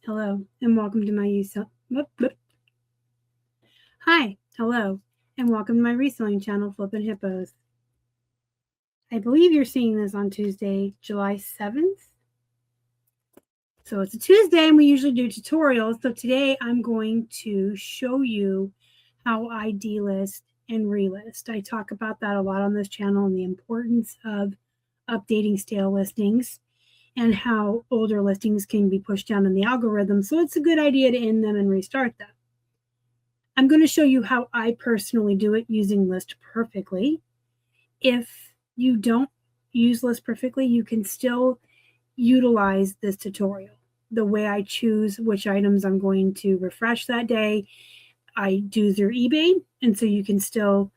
Hello, and welcome to my Hi, hello, and welcome to my reselling channel, Flippin Hippos. I believe you're seeing this on Tuesday, July 7th. So it's a Tuesday, and we usually do tutorials. So today I'm going to show you how I delist and relist. I talk about that a lot on this channel and the importance of updating stale listings and how older listings can be pushed down in the algorithm. So it's a good idea to end them and restart them. I'm going to show you how I personally do it using List Perfectly. If you don't use List Perfectly, you can still utilize this tutorial. The way I choose which items I'm going to refresh that day, I do through eBay, and so you can still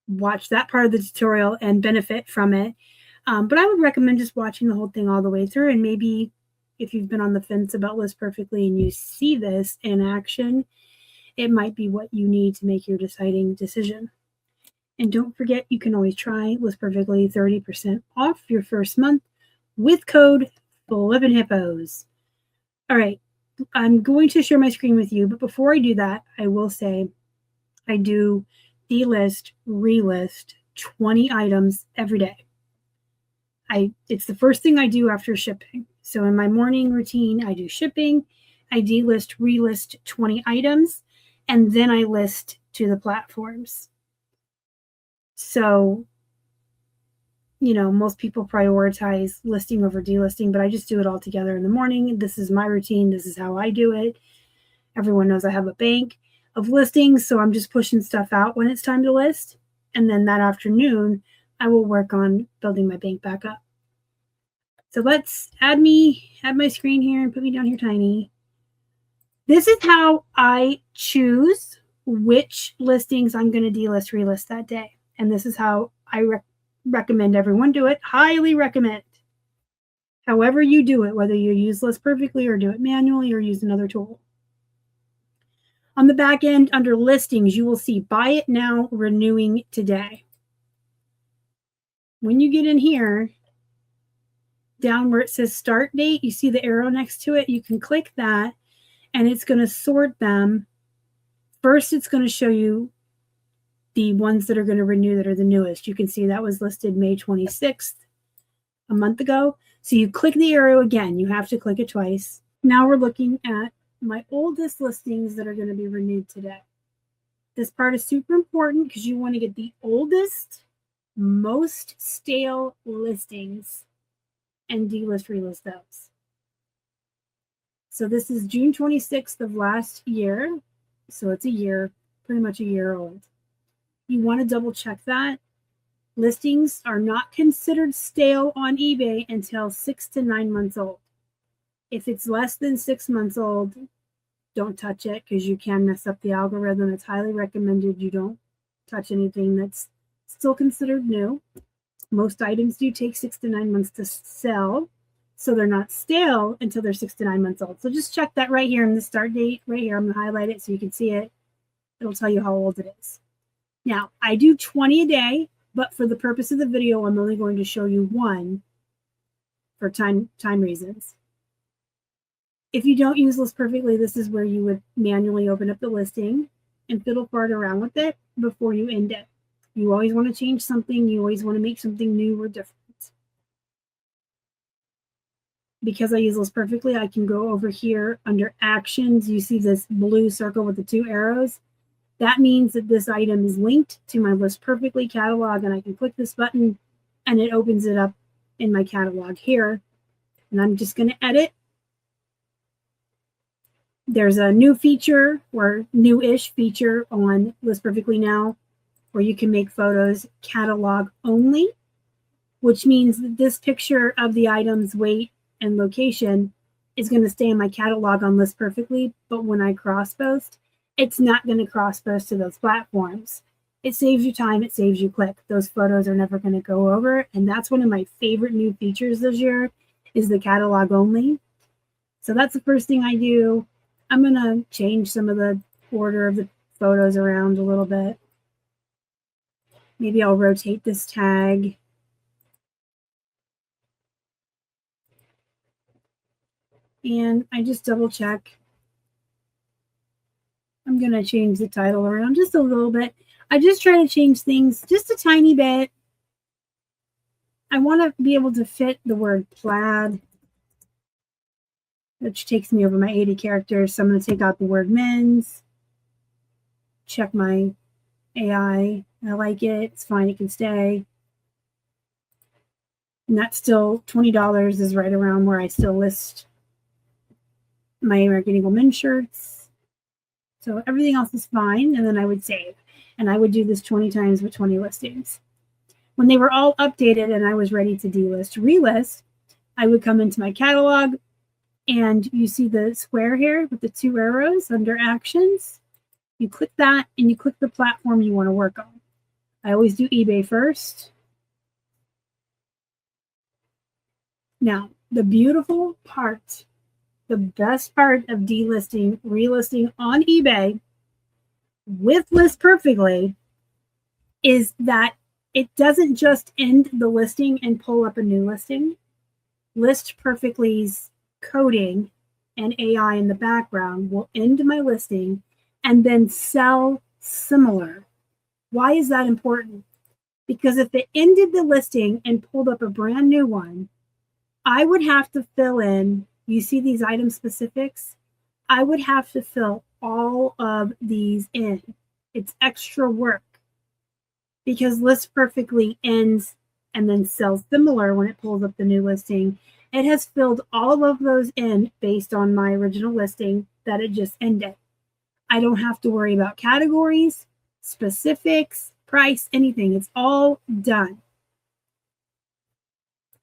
watch that part of the tutorial and benefit from it. But I would recommend just watching the whole thing all the way through, and maybe if you've been on the fence about List Perfectly and you see this in action, it might be what you need to make your deciding decision. And don't forget, you can always try List Perfectly 30% off your first month with code FLIPPINHIPPOS. All right, I'm going to share my screen with you, but before I do that, I will say I do delist, relist 20 items every day. It's the first thing I do after shipping. So in my morning routine, I do shipping, I delist, relist 20 items, and then I list to the platforms. So, most people prioritize listing over delisting, but I just do it all together in the morning. This is my routine. This is how I do it. Everyone knows I have a bank of listings, so I'm just pushing stuff out when it's time to list. And then that afternoon, I will work on building my bank back up. So let's add my screen here and put me down here tiny. This is how I choose which listings I'm going to delist, relist that day. And this is how I recommend everyone do it. Highly recommend. However you do it, whether you use List Perfectly or do it manually or use another tool. On the back end, under listings, you will see buy it now, renewing today. When you get in here, down where it says start date, you see the arrow next to it. You can click that and it's going to sort them. First, it's going to show you the ones that are going to renew that are the newest. You can see that was listed May 26th, a month ago. So you click the arrow again. You have to click it twice. Now we're looking at my oldest listings that are going to be renewed today. This part is super important because you want to get the oldest, most stale listings and delist, relist those. So this is June 26th of last year. So it's a year, pretty much a year old. You want to double check that. Listings are not considered stale on eBay until 6 to 9 months old. If it's less than 6 months old, don't touch it because you can mess up the algorithm. It's highly recommended you don't touch anything that's still considered new. Most items do take 6 to 9 months to sell, so they're not stale until they're 6 to 9 months old. So just check that right here in the start date. Right here, I'm going to highlight it so you can see it. It'll tell you how old it is. Now, I do 20 a day, but for the purpose of the video, I'm only going to show you one for time reasons. If you don't use List Perfectly, this is where you would manually open up the listing and fiddle fart around with it before you end it. You always want to change something. You always want to make something new or different. Because I use List Perfectly, I can go over here under Actions. You see this blue circle with the 2 arrows. That means that this item is linked to my List Perfectly catalog, and I can click this button and it opens it up in my catalog here. And I'm just going to edit. There's a new feature or new-ish feature on List Perfectly now where you can make photos catalog only, which means that this picture of the item's weight and location is going to stay in my catalog on List Perfectly, but when I cross-post, it's not going to cross-post to those platforms. It saves you time, it saves you click. Those photos are never going to go over, and that's one of my favorite new features this year is the catalog only. So that's the first thing I do. I'm going to change some of the order of the photos around a little bit. Maybe I'll rotate this tag. And I just double check. I'm going to change the title around just a little bit. I just try to change things just a tiny bit. I want to be able to fit the word plaid, which takes me over my 80 characters. So I'm going to take out the word men's. Check my AI. I like it. It's fine. It can stay. And that's still $20 is right around where I still list my American Eagle men's shirts. So everything else is fine. And then I would save. And I would do this 20 times with 20 listings. When they were all updated and I was ready to delist, relist, I would come into my catalog and you see the square here with the 2 arrows under actions. You click that and you click the platform you want to work on. I always do eBay first. Now, the beautiful part, the best part of delisting, relisting on eBay with List Perfectly is that it doesn't just end the listing and pull up a new listing. List Perfectly's coding and AI in the background will end my listing and then sell similar. Why is that important? Because if it ended the listing and pulled up a brand new one, I would have to fill in, you see these item specifics? I would have to fill all of these in. It's extra work because List Perfectly ends and then sells similar when it pulls up the new listing. It has filled all of those in based on my original listing that it just ended. I don't have to worry about categories, specifics, price, anything. It's all done.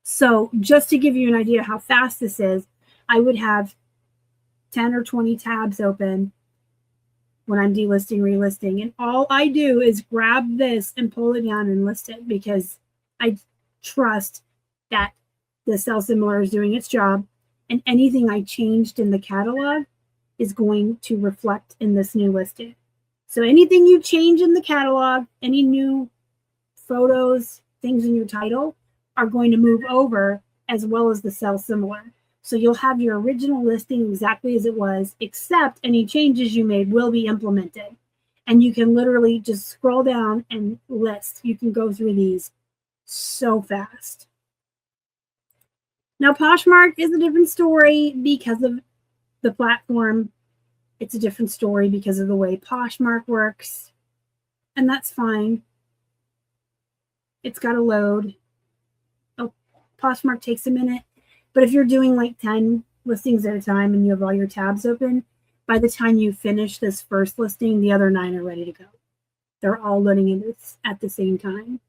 So just to give you an idea how fast this is, I would have 10 or 20 tabs open when I'm delisting, relisting. And all I do is grab this and pull it down and list it because I trust that the sell similar is doing its job. And anything I changed in the catalog is going to reflect in this new listing. So anything you change in the catalog, any new photos, things in your title are going to move over as well as the sell similar. So you'll have your original listing exactly as it was, except any changes you made will be implemented. And you can literally just scroll down and list. You can go through these so fast. Now, Poshmark is a different story because of the platform. It's a different story because of the way Poshmark works. And that's fine. It's got to load. Oh, Poshmark takes a minute. But if you're doing like 10 listings at a time and you have all your tabs open, by the time you finish this first listing, the other 9 are ready to go. They're all loading in at the same time.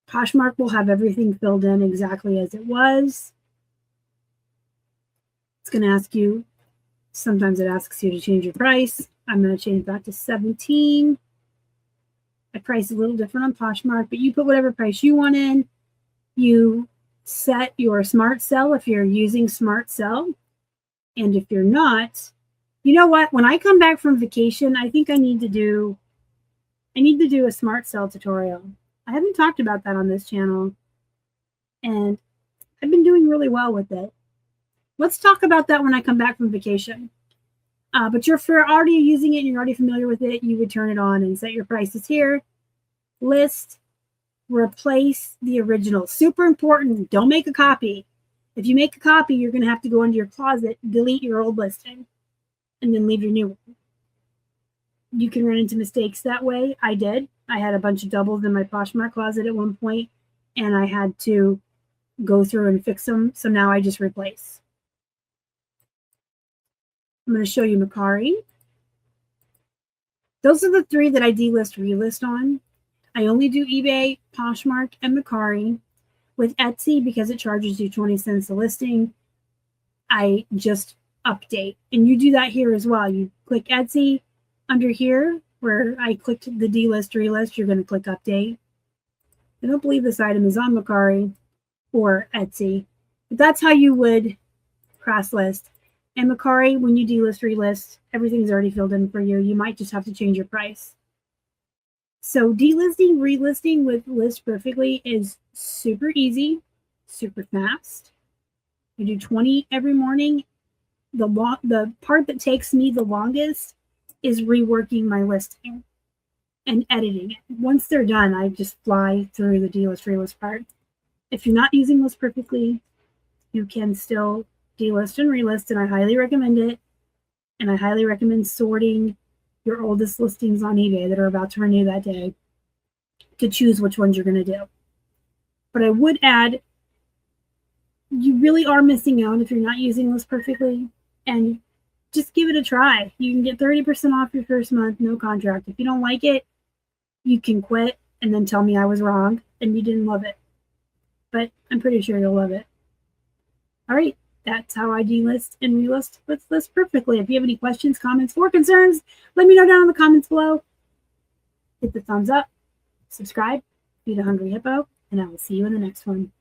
Poshmark will have everything filled in exactly as it was. It's going to ask you, sometimes it asks you to change your price. I'm going to change that to 17. My price is a little different on Poshmark, but you put whatever price you want in. You set your smart sell if you're using smart sell. And if you're not, you know what? When I come back from vacation, I think I need to do a smart sell tutorial. I haven't talked about that on this channel, and I've been doing really well with it. Let's talk about that when I come back from vacation. But if you're already using it and you're already familiar with it, you would turn it on and set your prices here. List, replace the original. Super important. Don't make a copy. If you make a copy, you're going to have to go into your closet, delete your old listing, and then leave your new one. You can run into mistakes that way. I did. I had a bunch of doubles in my Poshmark closet at one point, and I had to go through and fix them. So now I just replace. I'm going to show you Mercari. Those are the 3 that I delist, relist on. I only do eBay, Poshmark, and Mercari. With Etsy, because it charges you 20 cents a listing, I just update. And you do that here as well. You click Etsy under here where I clicked the delist, relist, you're going to click update. I don't believe this item is on Mercari or Etsy, but that's how you would cross list. And Mercari, when you delist, relist, everything's already filled in for you. You might just have to change your price. So delisting, relisting with List Perfectly is super easy, super fast. I do 20 every morning. The part that takes me the longest is reworking my listing and editing it. Once they're done, I just fly through the delist relist part. If you're not using List Perfectly, you can still delist and relist, and I highly recommend it. And I highly recommend sorting your oldest listings on eBay that are about to renew that day to choose which ones you're going to do. But I would add, you really are missing out if you're not using List Perfectly, and just give it a try. You can get 30% off your first month, no contract. If you don't like it, you can quit and then tell me I was wrong and you didn't love it. But I'm pretty sure you'll love it. All right, that's how I delist and relist with List Perfectly. If you have any questions, comments, or concerns, let me know down in the comments below. Hit the thumbs up, subscribe, feed a hungry hippo, and I will see you in the next one.